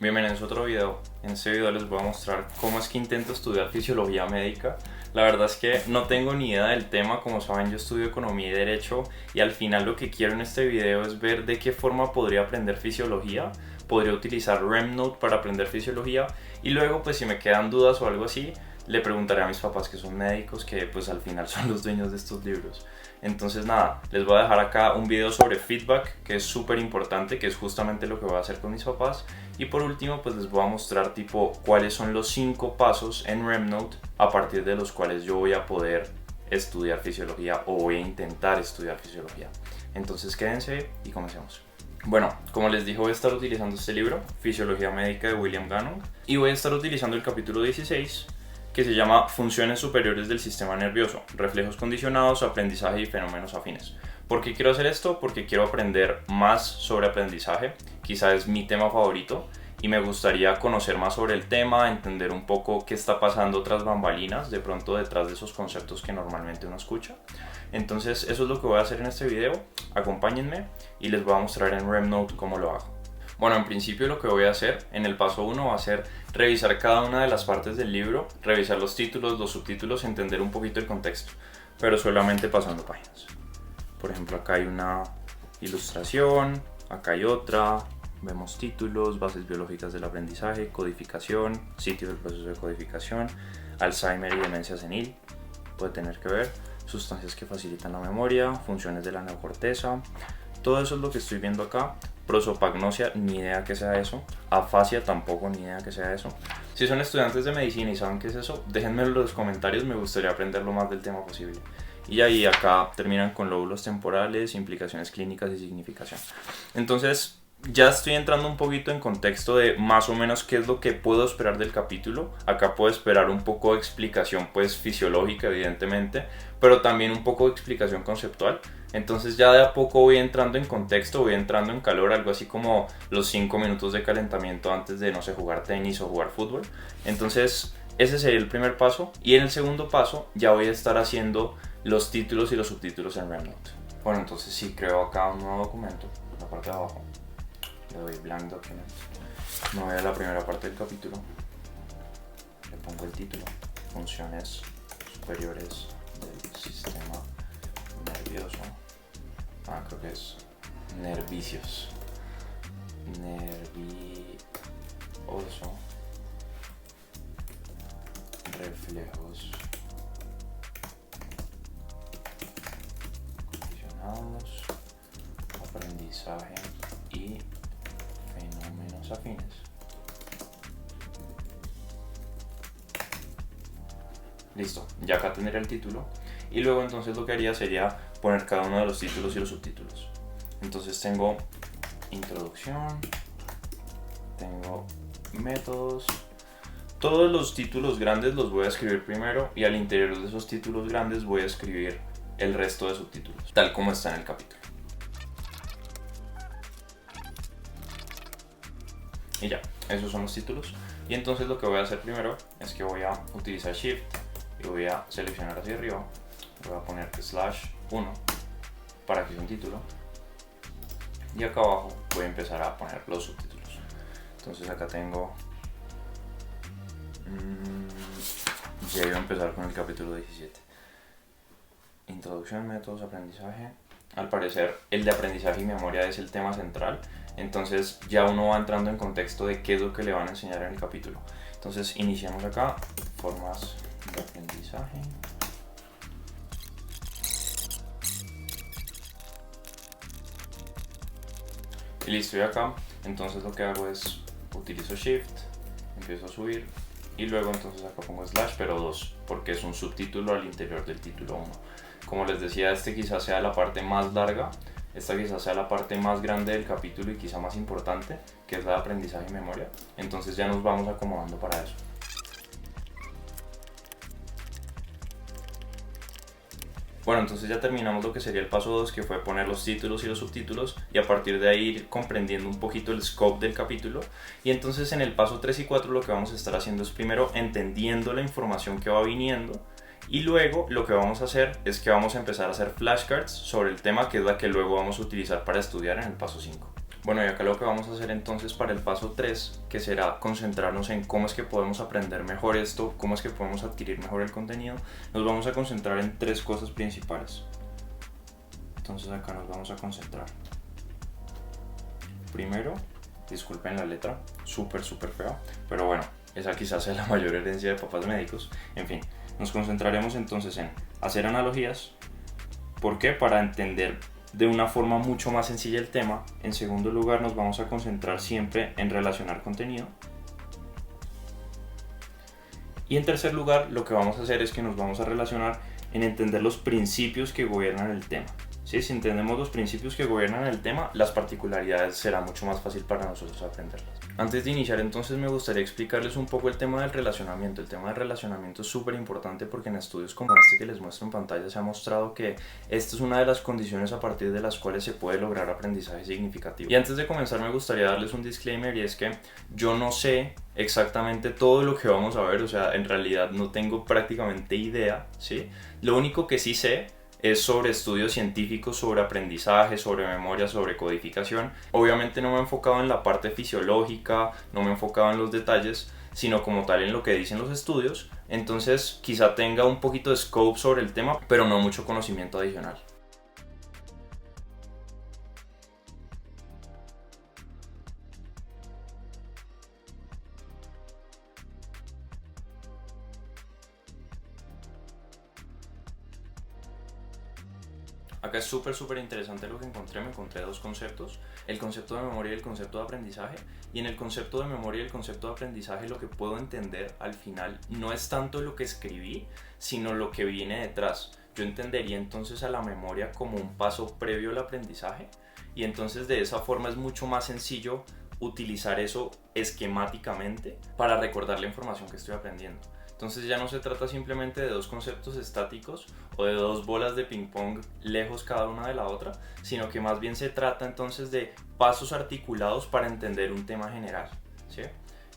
Bienvenidos a otro video. En este video les voy a mostrar cómo es que intento estudiar fisiología médica. La verdad es que no tengo ni idea del tema, como saben yo estudio economía y derecho y al final lo que quiero en este video es ver de qué forma podría aprender fisiología. Podría utilizar REMnote para aprender fisiología y luego pues si me quedan dudas o algo así le preguntaré a mis papás que son médicos, que pues al final son los dueños de estos libros. Entonces nada, les voy a dejar acá un video sobre feedback que es súper importante, que es justamente lo que voy a hacer con mis papás. Y por último pues les voy a mostrar tipo cuáles son los 5 pasos en REMnote a partir de los cuales yo voy a poder estudiar fisiología o voy a intentar estudiar fisiología. Entonces quédense y comencemos. Bueno, como les dije, voy a estar utilizando este libro, Fisiología Médica de William Gannon, y voy a estar utilizando el capítulo 16, que se llama Funciones superiores del sistema nervioso, reflejos condicionados, aprendizaje y fenómenos afines. ¿Por qué quiero hacer esto? Porque quiero aprender más sobre aprendizaje, quizá es mi tema favorito, y me gustaría conocer más sobre el tema, entender un poco qué está pasando tras bambalinas, de pronto detrás de esos conceptos que normalmente uno escucha. Entonces eso es lo que voy a hacer en este video, acompáñenme y les voy a mostrar en REMnote cómo lo hago. Bueno, en principio lo que voy a hacer en el paso 1 va a ser revisar cada una de las partes del libro, revisar los títulos, los subtítulos, entender un poquito el contexto, pero solamente pasando páginas. Por ejemplo, acá hay una ilustración, acá hay otra, vemos títulos, bases biológicas del aprendizaje, codificación, sitio del proceso de codificación, Alzheimer y demencia senil, puede tener que ver, sustancias que facilitan la memoria, funciones de la neocorteza, todo eso es lo que estoy viendo acá. Prosopagnosia, ni idea que sea eso. Afasia, tampoco ni idea que sea eso. Si son estudiantes de medicina y saben qué es eso, déjenmelo en los comentarios, me gustaría aprender lo más del tema posible. Y ahí acá terminan con lóbulos temporales, implicaciones clínicas y significación. Entonces ya estoy entrando un poquito en contexto de más o menos qué es lo que puedo esperar del capítulo. Acá puedo esperar un poco de explicación pues fisiológica evidentemente, pero también un poco de explicación conceptual. Entonces ya de a poco voy entrando en contexto, voy entrando en calor, algo así como los 5 minutos de calentamiento antes de, no sé, jugar tenis o jugar fútbol. Entonces ese sería el primer paso y en el segundo paso ya voy a estar haciendo los títulos y los subtítulos en REMnote. Bueno, entonces sí, creo acá un nuevo documento, la parte de abajo. Le doy blank document. Me voy a la primera parte del capítulo. Le pongo el título. Funciones superiores del sistema nervioso. Creo que es nervicios. Nervioso. Reflejos condicionados. Aprendizaje y fenómenos afines. Listo, ya acá tendré el título y luego entonces lo que haría sería poner cada uno de los títulos y los subtítulos. Entonces tengo introducción, tengo métodos. Todos los títulos grandes los voy a escribir primero y al interior de esos títulos grandes voy a escribir el resto de subtítulos, tal como está en el capítulo. Y ya, esos son los títulos. Y entonces lo que voy a hacer primero es que voy a utilizar Shift y voy a seleccionar hacia arriba. Voy a poner /1 para que sea un título. Y acá abajo voy a empezar a poner los subtítulos. Entonces acá tengo... ya iba a empezar con el capítulo 17. Introducción, métodos, aprendizaje. Al parecer el de aprendizaje y memoria es el tema central. Entonces ya uno va entrando en contexto de qué es lo que le van a enseñar en el capítulo. Entonces iniciamos acá, formas de aprendizaje. Y listo, y acá, entonces lo que hago es, utilizo Shift, empiezo a subir y luego entonces acá pongo /, pero 2, porque es un subtítulo al interior del título 1. Como les decía, este quizás sea la parte más larga. Esta quizás sea la parte más grande del capítulo y quizá más importante, que es la de aprendizaje y memoria. Entonces ya nos vamos acomodando para eso. Bueno, entonces ya terminamos lo que sería el paso 2, que fue poner los títulos y los subtítulos y a partir de ahí ir comprendiendo un poquito el scope del capítulo. Y entonces en el paso 3 y 4 lo que vamos a estar haciendo es primero entendiendo la información que va viniendo y luego lo que vamos a hacer es que vamos a empezar a hacer flashcards sobre el tema, que es la que luego vamos a utilizar para estudiar en el paso 5. Bueno, y acá lo que vamos a hacer entonces para el paso 3, que será concentrarnos en cómo es que podemos aprender mejor esto, cómo es que podemos adquirir mejor el contenido, nos vamos a concentrar en 3 cosas principales. Entonces acá nos vamos a concentrar. Primero, disculpen la letra, súper fea, pero bueno, esa quizás sea la mayor herencia de papás médicos. En fin, nos concentraremos entonces en hacer analogías. ¿Por qué? Para entender de una forma mucho más sencilla el tema. En segundo lugar, nos vamos a concentrar siempre en relacionar contenido. Y en tercer lugar, lo que vamos a hacer es que nos vamos a relacionar en entender los principios que gobiernan el tema. ¿Sí? Si entendemos los principios que gobiernan el tema, las particularidades será mucho más fácil para nosotros aprenderlas. Antes de iniciar, entonces me gustaría explicarles un poco el tema del relacionamiento. El tema del relacionamiento es súper importante porque en estudios como este que les muestro en pantalla se ha mostrado que esta es una de las condiciones a partir de las cuales se puede lograr aprendizaje significativo. Y antes de comenzar me gustaría darles un disclaimer, y es que yo no sé exactamente todo lo que vamos a ver, o sea, en realidad no tengo prácticamente idea, ¿sí? Lo único que sí sé es sobre estudios científicos, sobre aprendizaje, sobre memoria, sobre codificación. Obviamente no me he enfocado en la parte fisiológica, no me he enfocado en los detalles, sino como tal en lo que dicen los estudios. Entonces quizá tenga un poquito de scope sobre el tema, pero no mucho conocimiento adicional. Acá es súper interesante lo que encontré. Me encontré 2 conceptos, el concepto de memoria y el concepto de aprendizaje. Y en el concepto de memoria y el concepto de aprendizaje lo que puedo entender al final no es tanto lo que escribí, sino lo que viene detrás. Yo entendería entonces a la memoria como un paso previo al aprendizaje, y entonces de esa forma es mucho más sencillo utilizar eso esquemáticamente para recordar la información que estoy aprendiendo. Entonces ya no se trata simplemente de 2 conceptos estáticos o de 2 bolas de ping pong lejos cada una de la otra, sino que más bien se trata entonces de pasos articulados para entender un tema general, ¿sí?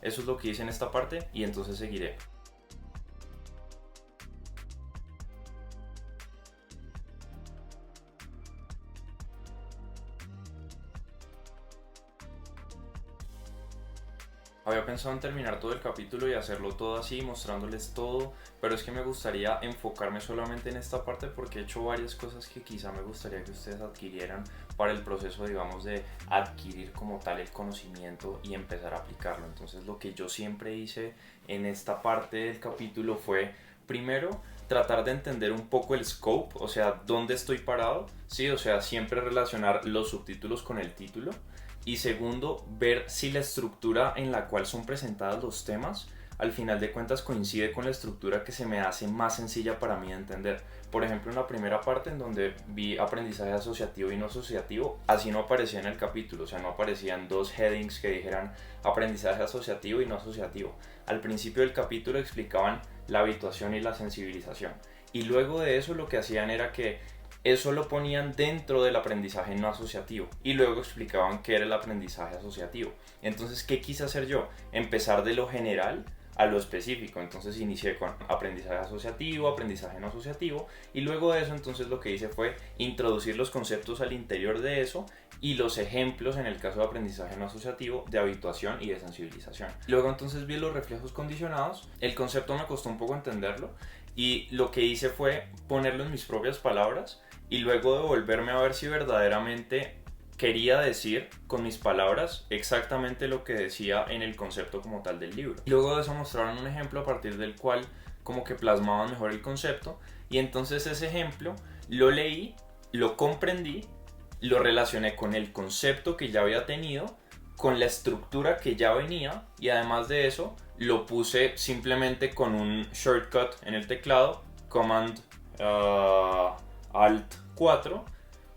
Eso es lo que hice en esta parte y entonces seguiré. Había pensado en terminar todo el capítulo y hacerlo todo así, mostrándoles todo, pero es que me gustaría enfocarme solamente en esta parte porque he hecho varias cosas que quizá me gustaría que ustedes adquirieran para el proceso, digamos, de adquirir como tal el conocimiento y empezar a aplicarlo. Entonces lo que yo siempre hice en esta parte del capítulo fue, primero, tratar de entender un poco el scope, o sea, dónde estoy parado, ¿sí? O sea, siempre relacionar los subtítulos con el título. Y segundo, ver si la estructura en la cual son presentados los temas al final de cuentas coincide con la estructura que se me hace más sencilla para mí de entender. Por ejemplo, en la primera parte en donde vi aprendizaje asociativo y no asociativo, así no aparecía en el capítulo, o sea, no aparecían 2 headings que dijeran aprendizaje asociativo y no asociativo. Al principio del capítulo explicaban la habituación y la sensibilización, y luego de eso lo que hacían era que eso lo ponían dentro del aprendizaje no asociativo y luego explicaban qué era el aprendizaje asociativo. Entonces, ¿qué quise hacer yo? Empezar de lo general a lo específico. Entonces inicié con aprendizaje asociativo, aprendizaje no asociativo, y luego de eso entonces lo que hice fue introducir los conceptos al interior de eso y los ejemplos en el caso de aprendizaje no asociativo de habituación y de sensibilización. Luego entonces vi los reflejos condicionados. El concepto me costó un poco entenderlo y lo que hice fue ponerlo en mis propias palabras y luego devolverme a ver si verdaderamente quería decir con mis palabras exactamente lo que decía en el concepto como tal del libro. Luego de eso mostraron un ejemplo a partir del cual como que plasmaban mejor el concepto, y entonces ese ejemplo lo leí, lo comprendí, lo relacioné con el concepto que ya había tenido, con la estructura que ya venía, y además de eso lo puse simplemente con un shortcut en el teclado, Command Alt 4,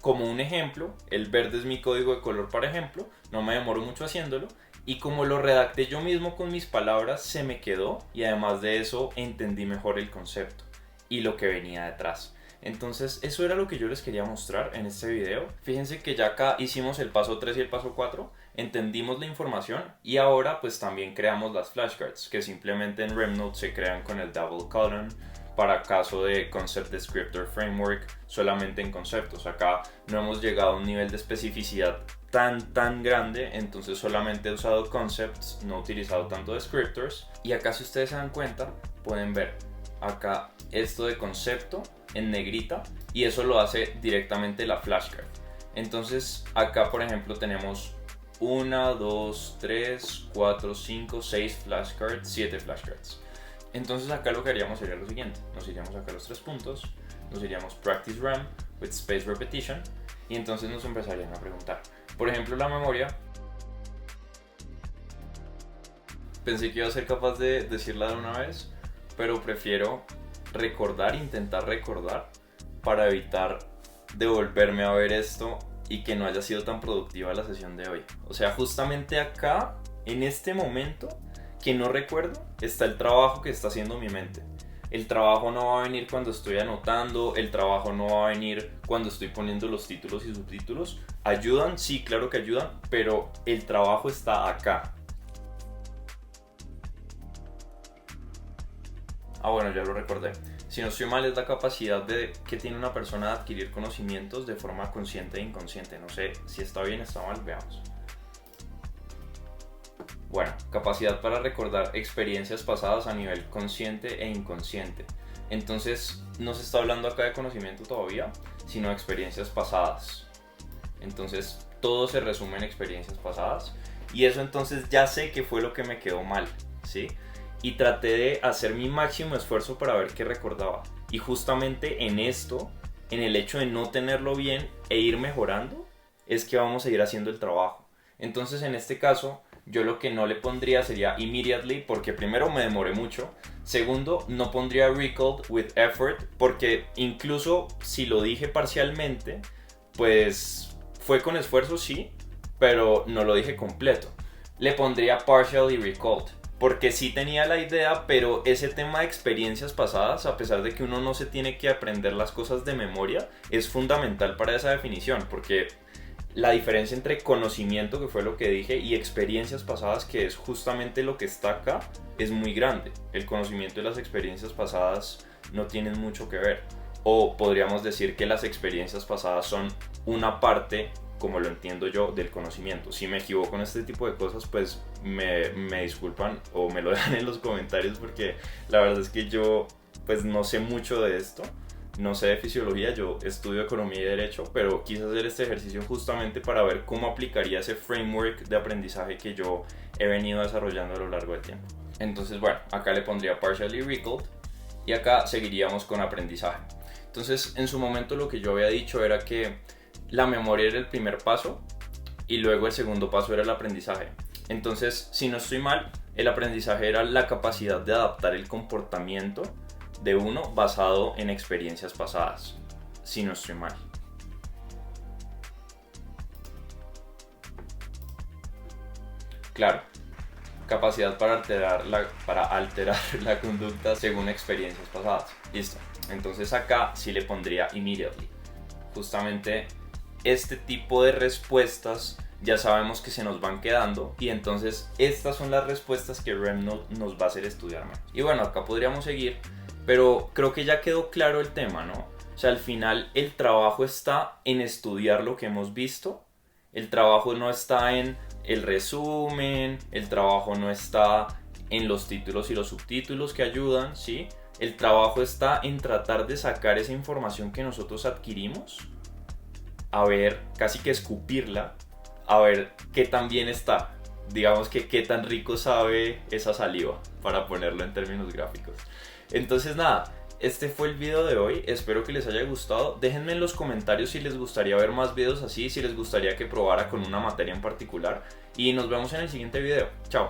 como un ejemplo. El verde es mi código de color para ejemplo, no me demoro mucho haciéndolo, y como lo redacté yo mismo con mis palabras se me quedó, y además de eso entendí mejor el concepto y lo que venía detrás. Entonces eso era lo que yo les quería mostrar en este video. Fíjense que ya acá hicimos el paso 3 y el paso 4, entendimos la información y ahora pues también creamos las flashcards, que simplemente en RemNote se crean con el double colon para caso de Concept Descriptor Framework, solamente en conceptos. Acá no hemos llegado a un nivel de especificidad tan grande, entonces solamente he usado concepts, no he utilizado tanto descriptors. Y acá, si ustedes se dan cuenta, pueden ver acá esto de concepto en negrita, y eso lo hace directamente la flashcard. Entonces acá, por ejemplo, tenemos 1, 2, 3, 4, 5, 6 flashcards, 7 flashcards. Entonces acá lo que haríamos sería lo siguiente: nos iríamos acá a los 3 puntos, nos iríamos practice RAM with space repetition, y entonces nos empezarían a preguntar, por ejemplo, la memoria. Pensé que iba a ser capaz de decirla de una vez, pero prefiero intentar recordar, para evitar devolverme a ver esto y que no haya sido tan productiva la sesión de hoy. O sea, justamente acá, en este momento que no recuerdo, está el trabajo que está haciendo mi mente. El trabajo no va a venir cuando estoy anotando, el trabajo no va a venir cuando estoy poniendo los títulos y subtítulos. ¿Ayudan? Sí, claro que ayudan, pero el trabajo está acá. Ah, bueno, ya lo recordé. Si no estoy mal, es la capacidad que tiene una persona de adquirir conocimientos de forma consciente e inconsciente. No sé si está bien o está mal, veamos. Bueno, capacidad para recordar experiencias pasadas a nivel consciente e inconsciente. Entonces, no se está hablando acá de conocimiento todavía, sino de experiencias pasadas. Entonces, todo se resume en experiencias pasadas. Y eso entonces ya sé que fue lo que me quedó mal, ¿sí? Y traté de hacer mi máximo esfuerzo para ver qué recordaba. Y justamente en esto, en el hecho de no tenerlo bien e ir mejorando, es que vamos a ir haciendo el trabajo. Entonces, en este caso, yo lo que no le pondría sería immediately, porque primero me demoré mucho. Segundo, no pondría recalled with effort, porque incluso si lo dije parcialmente, pues fue con esfuerzo, sí, pero no lo dije completo. Le pondría partially recalled, porque sí tenía la idea, pero ese tema de experiencias pasadas, a pesar de que uno no se tiene que aprender las cosas de memoria, es fundamental para esa definición, porque la diferencia entre conocimiento, que fue lo que dije, y experiencias pasadas, que es justamente lo que está acá, es muy grande. El conocimiento y las experiencias pasadas no tienen mucho que ver. O podríamos decir que las experiencias pasadas son una parte, como lo entiendo yo, del conocimiento. Si me equivoco en este tipo de cosas, pues me disculpan o me lo dejan en los comentarios, porque la verdad es que yo pues no sé mucho de esto. No sé de fisiología, yo estudio economía y derecho, pero quise hacer este ejercicio justamente para ver cómo aplicaría ese framework de aprendizaje que yo he venido desarrollando a lo largo del tiempo. Entonces, bueno, acá le pondría partially recalled y acá seguiríamos con aprendizaje. Entonces, en su momento lo que yo había dicho era que la memoria era el primer paso y luego el segundo paso era el aprendizaje. Entonces, si no estoy mal, el aprendizaje era la capacidad de adaptar el comportamiento de uno basado en experiencias pasadas, si no estoy mal. Claro, capacidad para alterar la conducta según experiencias pasadas. Listo. Entonces acá sí le pondría immediately. Justamente este tipo de respuestas ya sabemos que se nos van quedando, y entonces estas son las respuestas que REM nos va a hacer estudiar más. Y bueno, acá podríamos seguir, pero creo que ya quedó claro el tema, ¿no? O sea, al final el trabajo está en estudiar lo que hemos visto. El trabajo no está en el resumen, el trabajo no está en los títulos y los subtítulos que ayudan, ¿sí? El trabajo está en tratar de sacar esa información que nosotros adquirimos, a ver, casi que escupirla, a ver qué tan bien está. Digamos que qué tan rico sabe esa saliva, para ponerlo en términos gráficos. Entonces nada, este fue el video de hoy, espero que les haya gustado. Déjenme en los comentarios si les gustaría ver más videos así, si les gustaría que probara con una materia en particular, y nos vemos en el siguiente video. Chao.